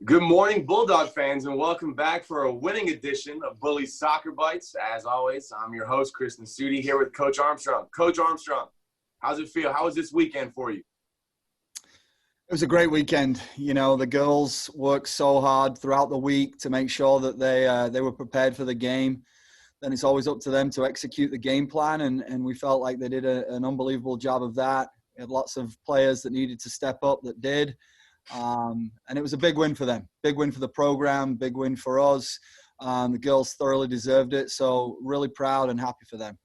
Good morning, Bulldog fans, and welcome back for a winning edition of Bully Soccer Bites. As always, I'm your host, Chris Nasuti, here with Coach Armstrong. Coach Armstrong, how's it feel? How was this weekend for you? It was a great weekend. You know, the girls worked so hard throughout the week to make sure that they were prepared for the game. Then it's always up to them to execute the game plan, and we felt like they did an unbelievable job of that. We had lots of players that needed to step up that did. And it was a big win for them, big win for the program, big win for us. The girls thoroughly deserved it, so really proud and happy for them.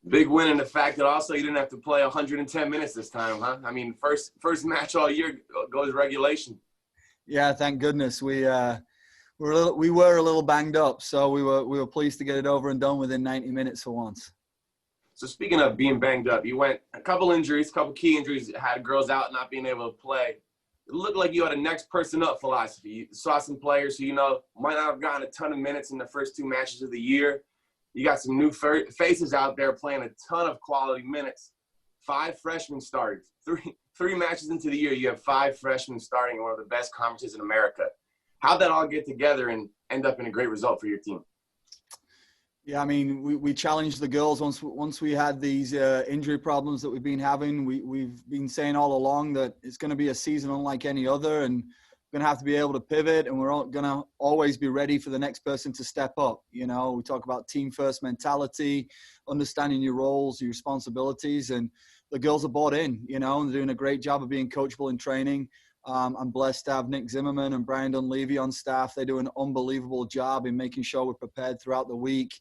Big win in the fact that also you didn't have to play 110 minutes this time, huh? I mean, first match all year goes regulation. Yeah, thank goodness. We were a little banged up, so we were pleased to get it over and done within 90 minutes for once. So speaking of being banged up, you went a couple key injuries, had girls out not being able to play. It looked like you had a next person up philosophy. You saw some players who, might not have gotten a ton of minutes in the first two matches of the year. You got some new faces out there playing a ton of quality minutes. 5 freshmen started. Three matches into the year, you have 5 freshmen starting in one of the best conferences in America. How'd that all get together and end up in a great result for your team? Yeah, I mean, we challenged the girls once we had these injury problems that we've been having. We've been saying all along that it's going to be a season unlike any other, and we're going to have to be able to pivot, and we're going to always be ready for the next person to step up. You know, we talk about team first mentality, understanding your roles, your responsibilities, and the girls are bought in, and they're doing a great job of being coachable in training. I'm blessed to have Nick Zimmerman and Brian Dunleavy on staff. They do an unbelievable job in making sure we're prepared throughout the week.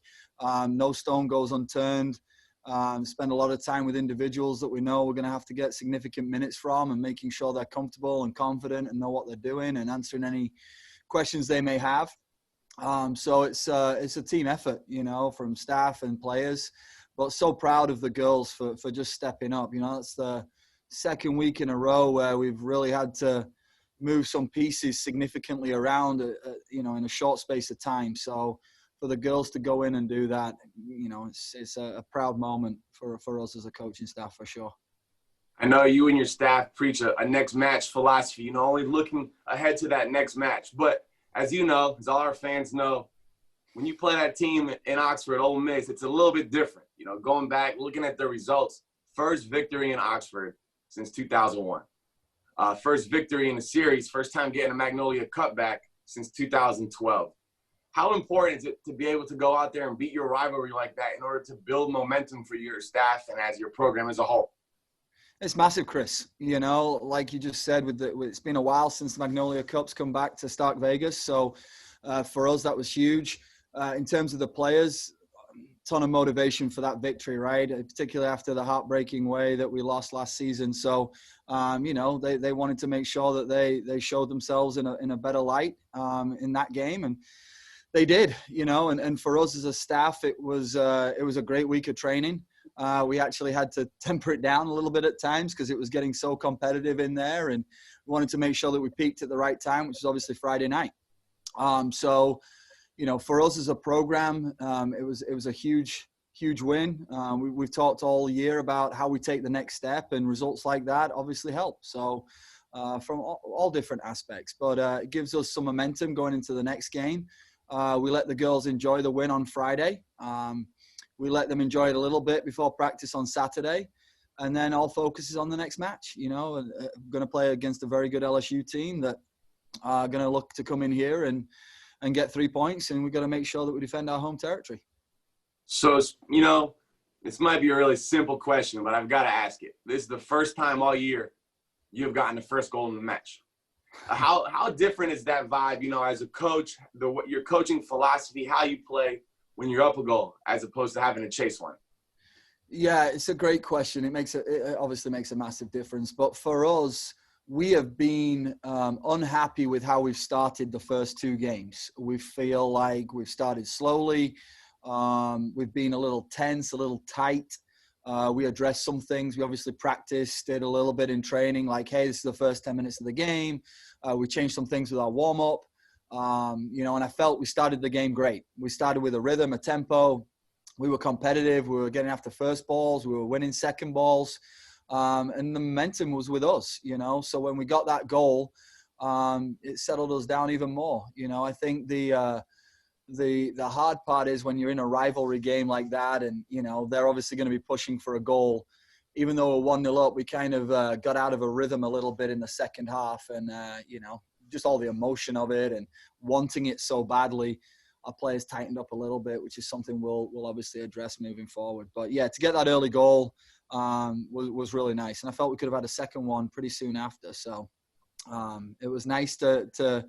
No stone goes unturned. Spend a lot of time with individuals that we know we're going to have to get significant minutes from, and making sure they're comfortable and confident and know what they're doing and answering any questions they may have. So it's a team effort, from staff and players. But so proud of the girls for just stepping up. It's the second week in a row where we've really had to move some pieces significantly around, in a short space of time. So for the girls to go in and do that, it's a proud moment for us as a coaching staff for sure. I know you and your staff preach a next match philosophy, only looking ahead to that next match. But as you know, as all our fans know, when you play that team in Oxford, Ole Miss, it's a little bit different. Going back, looking at the results, first victory in Oxford since 2001. First victory in the series, first time getting a Magnolia Cup back since 2012. How important is it to be able to go out there and beat your rivalry like that in order to build momentum for your staff and as your program as a whole? It's massive, Chris. Like you just said, it's been a while since the Magnolia Cup's come back to Stark Vegas. So for us, that was huge. In terms of the players, ton of motivation for that victory, right? Particularly after the heartbreaking way that we lost last season. So, they wanted to make sure that they showed themselves in a better light in that game, and they did. And for us as a staff, it was a great week of training. We actually had to temper it down a little bit at times because it was getting so competitive in there, and we wanted to make sure that we peaked at the right time, which is obviously Friday night. For us as a program, it was a huge win. We've talked all year about how we take the next step, and results like that obviously help. So from all different aspects, but it gives us some momentum going into the next game. We let the girls enjoy the win on Friday. We let them enjoy it a little bit before practice on Saturday, and then all focus is on the next match. Going to play against a very good LSU team that are going to look to come in here and get 3 points, and we've got to make sure that we defend our home territory. So, this might be a really simple question, but I've got to ask it. This is the first time all year you've gotten the first goal in the match. How different is that vibe, as a coach, your coaching philosophy, how you play when you're up a goal as opposed to having to chase one? Yeah, it's a great question. It obviously makes a massive difference. But for us, we have been unhappy with how we've started the first 2 games. We feel like we've started slowly. We've been a little tense, a little tight. We addressed some things. We obviously practiced, did a little bit in training, like, hey, this is the first 10 minutes of the game. We changed some things with our warm-up. And I felt we started the game great. We started with a rhythm, a tempo. We were competitive. We were getting after first balls. We were winning second balls. And the momentum was with us, So when we got that goal, it settled us down even more. I think the hard part is when you're in a rivalry game like that, and they're obviously going to be pushing for a goal. Even though we're 1-0 up, we kind of got out of a rhythm a little bit in the second half, and just all the emotion of it and wanting it so badly. Our players tightened up a little bit, which is something we'll obviously address moving forward. But yeah, to get that early goal was really nice, and I felt we could have had a second one pretty soon after. So it was nice to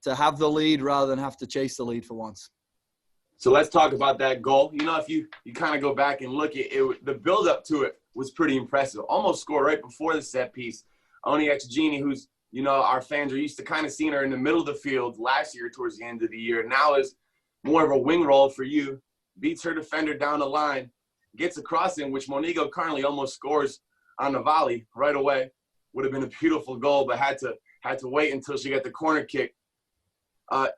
have the lead rather than have to chase the lead for once. So let's talk about that goal. If you kind of go back and look at it, the build up to it was pretty impressive. Almost scored right before the set piece. Onyeka, who's, our fans are used to kind of seeing her in the middle of the field last year towards the end of the year. Now is more of a wing role for you. Beats her defender down the line, gets a cross in, which Monigo currently almost scores on the volley right away. Would have been a beautiful goal, but had to wait until she got the corner kick.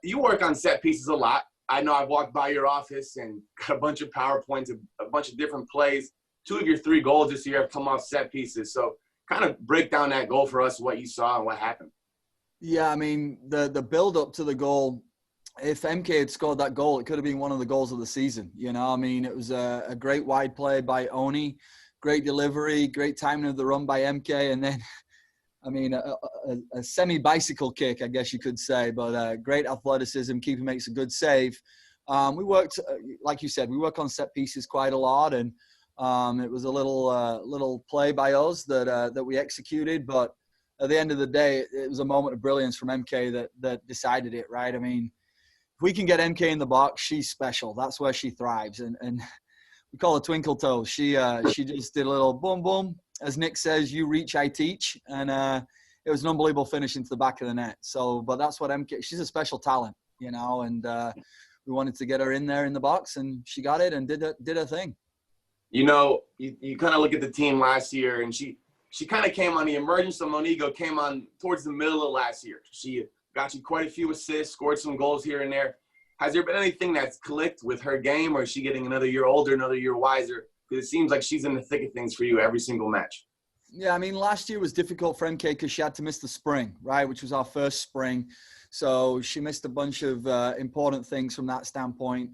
You work on set pieces a lot. I know I've walked by your office and got a bunch of PowerPoints, a bunch of different plays. 2 of your 3 goals this year have come off set pieces. So kind of break down that goal for us, what you saw and what happened. Yeah, I mean, the build-up to the goal, if MK had scored that goal, it could have been one of the goals of the season. It was a great wide play by Oni, great delivery, great timing of the run by MK, and then, a semi-bicycle kick, I guess you could say, but great athleticism. Keeper makes a good save. We worked, like you said, we work on set pieces quite a lot, and it was a little play by us that we executed, but at the end of the day, it was a moment of brilliance from MK that decided it, right? I mean, if we can get MK in the box, she's special. That's where she thrives, and we call her Twinkle Toes. She just did a little boom, boom. As Nick says, you reach, I teach, and it was an unbelievable finish into the back of the net. So, but that's what MK. She's a special talent, and we wanted to get her in there in the box, and she got it and did her thing. You kind of look at the team last year, and she kind of came on the emergence of Monigo, came on towards the middle of last year. She got you quite a few assists, scored some goals here and there. Has there been anything that's clicked with her game, or is she getting another year older, another year wiser? Because it seems like she's in the thick of things for you every single match. Yeah, I mean, last year was difficult for MK because she had to miss the spring, right, which was our first spring. So she missed a bunch of important things from that standpoint.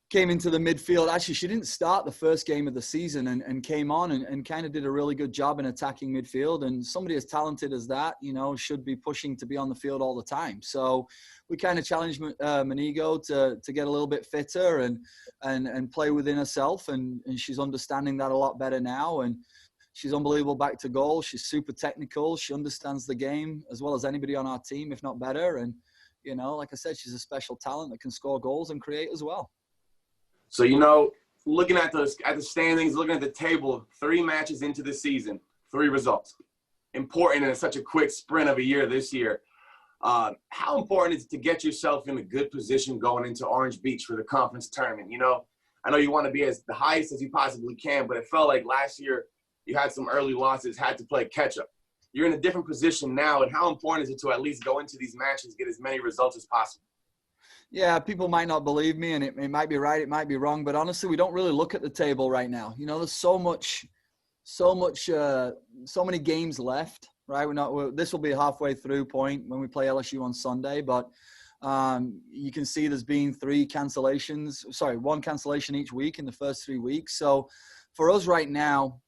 Came into the midfield. Actually, she didn't start the first game of the season and came on and kind of did a really good job in attacking midfield. And somebody as talented as that, should be pushing to be on the field all the time. So we kind of challenged Monigo to get a little bit fitter and play within herself. And she's understanding that a lot better now. And she's unbelievable back to goal. She's super technical. She understands the game as well as anybody on our team, if not better. And, like I said, she's a special talent that can score goals and create as well. So, looking at the standings, looking at the table, 3 matches into the season, 3 results. Important in such a quick sprint of a year this year. How important is it to get yourself in a good position going into Orange Beach for the conference tournament? I know you want to be the highest as you possibly can, but it felt like last year you had some early losses, had to play catch-up. You're in a different position now, and how important is it to at least go into these matches, get as many results as possible? Yeah, people might not believe me, and it might be right, it might be wrong, but honestly, we don't really look at the table right now. There's so many games left, right? This will be a halfway through point when we play LSU on Sunday, but you can see there's been 1 cancellation each week in the first 3 weeks. So for us right now,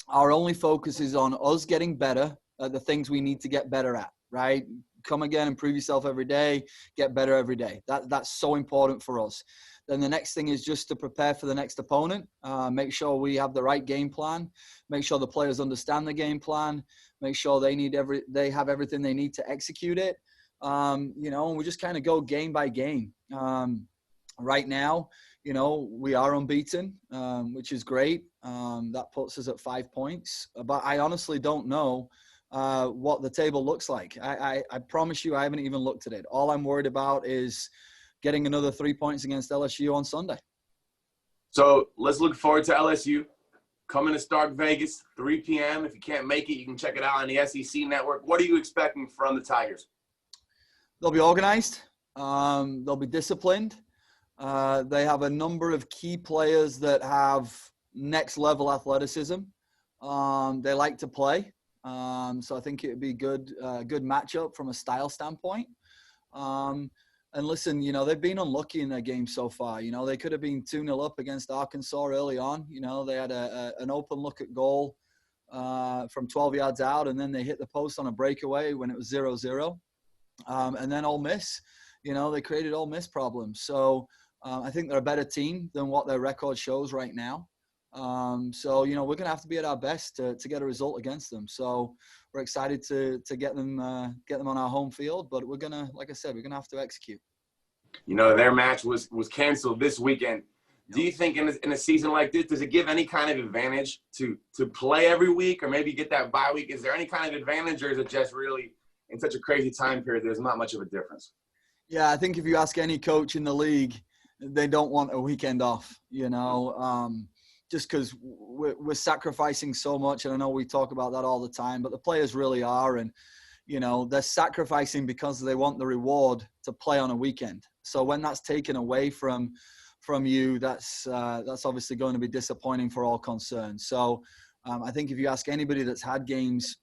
our only focus is on us getting better at the things we need to get better at, right? Come again, improve yourself every day, get better every day. That's so important for us. Then the next thing is just to prepare for the next opponent. Make sure we have the right game plan. Make sure the players understand the game plan. Make sure they have everything they need to execute it. And we just kind of go game by game. Right now, we are unbeaten, which is great. That puts us at 5 points. But I honestly don't know what the table looks like. I promise you I haven't even looked at it. All I'm worried about is getting another 3 points against LSU on Sunday. So let's look forward to LSU coming to Stark Vegas, 3 p.m. If you can't make it, you can check it out on the SEC Network. What are you expecting from the Tigers? They'll be organized. They'll be disciplined. They have a number of key players that have next-level athleticism. They like to play. So I think it would be good matchup from a style standpoint. And listen, they've been unlucky in their game so far. They could have been 2-0 up against Arkansas early on. They had an open look at goal from 12 yards out, and then they hit the post on a breakaway when it was 0-0. And then Ole Miss, they created Ole Miss problems. So I think they're a better team than what their record shows right now. So we're going to have to be at our best to get a result against them. So we're excited to get them on our home field, but we're going to, like I said, we're going to have to execute. Their match was canceled this weekend. Do you think in a season like this, does it give any kind of advantage to play every week or maybe get that bye week? Is there any kind of advantage, or is it just really in such a crazy time period, there's not much of a difference? Yeah, I think if you ask any coach in the league, they don't want a weekend off, just because we're sacrificing so much. And I know we talk about that all the time, but the players really are. And, they're sacrificing because they want the reward to play on a weekend. So when that's taken away from you, that's obviously going to be disappointing for all concerned. So I think if you ask anybody that's had games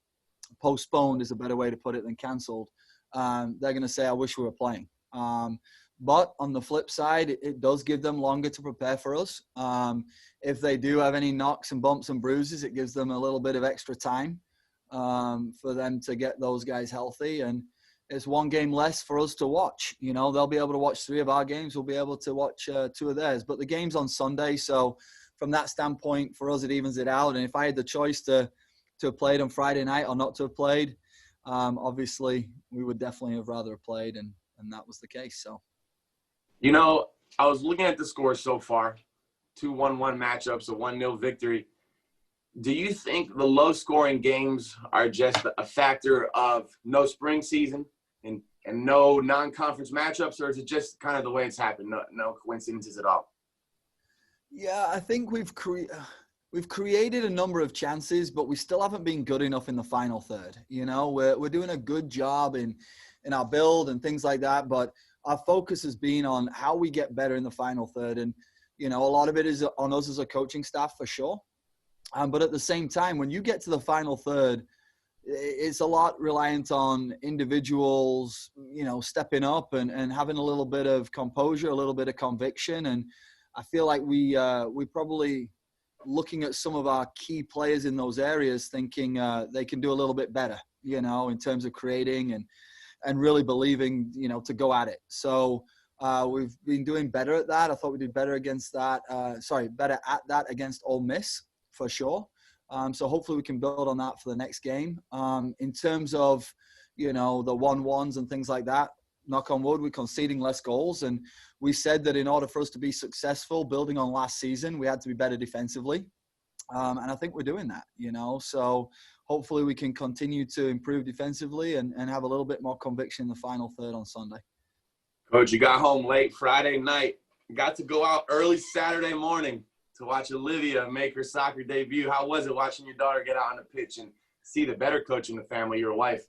postponed, is a better way to put it than canceled, they're going to say, I wish we were playing. But on the flip side, it does give them longer to prepare for us. If they do have any knocks and bumps and bruises, it gives them a little bit of extra time for them to get those guys healthy. And it's one game less for us to watch. They'll be able to watch 3 of our games. We'll be able to watch 2 of theirs. But the game's on Sunday. So from that standpoint, for us, it evens it out. And if I had the choice to have played on Friday night or not to have played, obviously we would definitely have rather played. And that was the case. So. I was looking at the scores so far, 2-1-1 matchups, a 1-0 victory. Do you think the low-scoring games are just a factor of no spring season and no non-conference matchups, or is it just kind of the way it's happened, no coincidences at all? Yeah, I think we've created a number of chances, but we still haven't been good enough in the final third. We're doing a good job in our build and things like that, but our focus has been on how we get better in the final third. And, a lot of it is on us as a coaching staff for sure. But at the same time, when you get to the final third, it's a lot reliant on individuals, stepping up and having a little bit of composure, a little bit of conviction. And I feel like we probably looking at some of our key players in those areas, thinking they can do a little bit better, in terms of creating and really believing, to go at it. So we've been doing better at that. I thought we did better against that. Better at that against Ole Miss for sure. So hopefully we can build on that for the next game. In terms of, the 1-1s and things like that, knock on wood, we're conceding less goals. And we said that in order for us to be successful, building on last season, we had to be better defensively. And I think we're doing that, So hopefully we can continue to improve defensively and have a little bit more conviction in the final third on Sunday. Coach, you got home late Friday night. You got to go out early Saturday morning to watch Olivia make her soccer debut. How was it watching your daughter get out on the pitch and see the better coach in the family, your wife,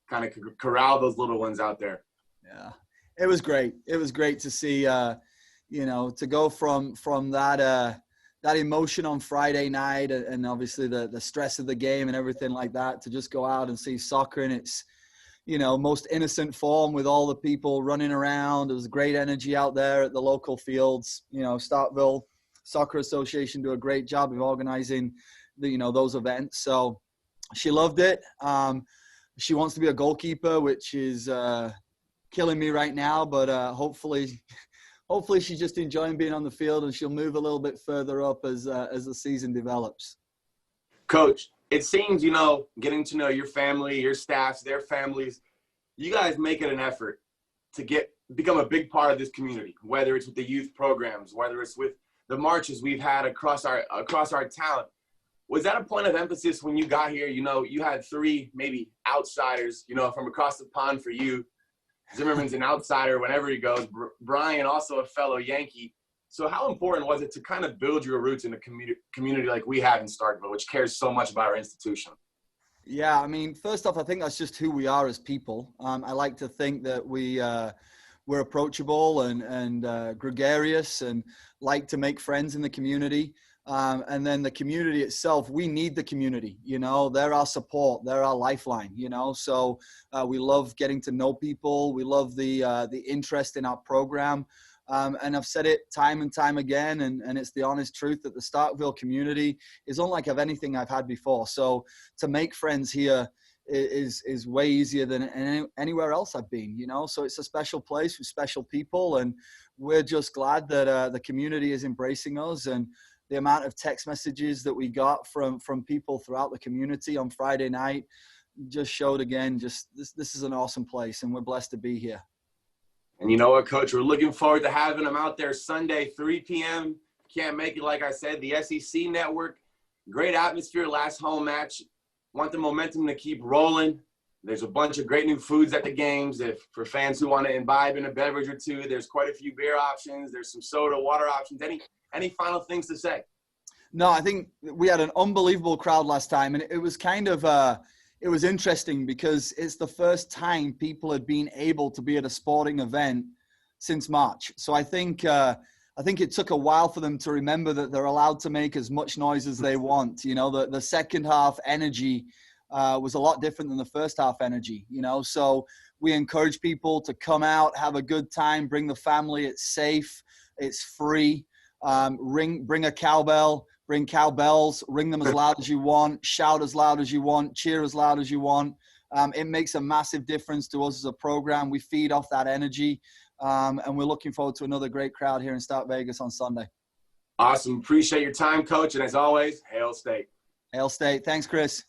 kind of corral those little ones out there? Yeah, it was great. It was great to see, to go from that emotion on Friday night and obviously the stress of the game and everything like that, to just go out and see soccer in its, most innocent form with all the people running around. There was great energy out there at the local fields. Starkville Soccer Association do a great job of organizing those events. So she loved it. She wants to be a goalkeeper, which is killing me right now, but hopefully she's just enjoying being on the field and she'll move a little bit further up as the season develops. Coach, it seems, getting to know your family, your staffs, their families, you guys make it an effort to become a big part of this community, whether it's with the youth programs, whether it's with the marches we've had across our town. Was that a point of emphasis when you got here? You had 3 maybe outsiders, from across the pond for you. Zimmerman's an outsider whenever he goes. Brian, also a fellow Yankee. So how important was it to kind of build your roots in a community like we have in Starkville, which cares so much about our institution? Yeah, I mean, first off, I think that's just who we are as people. I like to think that we're approachable and gregarious and like to make friends in the community. And then the community itself, we need the community, you know, they're our support, they're our lifeline, you know, so we love getting to know people. We love the interest in our program. And I've said it time and time again, and it's the honest truth that the Starkville community is unlike of anything I've had before. So to make friends here is way easier than anywhere else I've been, you know, so it's a special place with special people, and we're just glad that the community is embracing us. And the amount of text messages that we got from people throughout the community on Friday night just showed again, just this is an awesome place, and we're blessed to be here. And you know what, Coach, we're looking forward to having them out there Sunday, 3 p.m. Can't make it, like I said, the SEC Network. Great atmosphere, last home match. Want the momentum to keep rolling. There's a bunch of great new foods at the games. If for fans who want to imbibe in a beverage or two, there's quite a few beer options. There's some soda, water options. Any final things to say? No, I think we had an unbelievable crowd last time, and it was kind of it was interesting because it's the first time people had been able to be at a sporting event since March. So I think it took a while for them to remember that they're allowed to make as much noise as they want. You know, the second half energy was a lot different than the first half energy, you know. So we encourage people to come out, have a good time, bring the family. It's safe, it's free. Bring a cowbell, bring cowbells, ring them as loud as you want, shout as loud as you want, cheer as loud as you want. It makes a massive difference to us as a program. We feed off that energy, and we're looking forward to another great crowd here in Start Vegas on Sunday. Awesome. Appreciate your time, Coach. And as always, Hail State. Hail State. Thanks, Chris.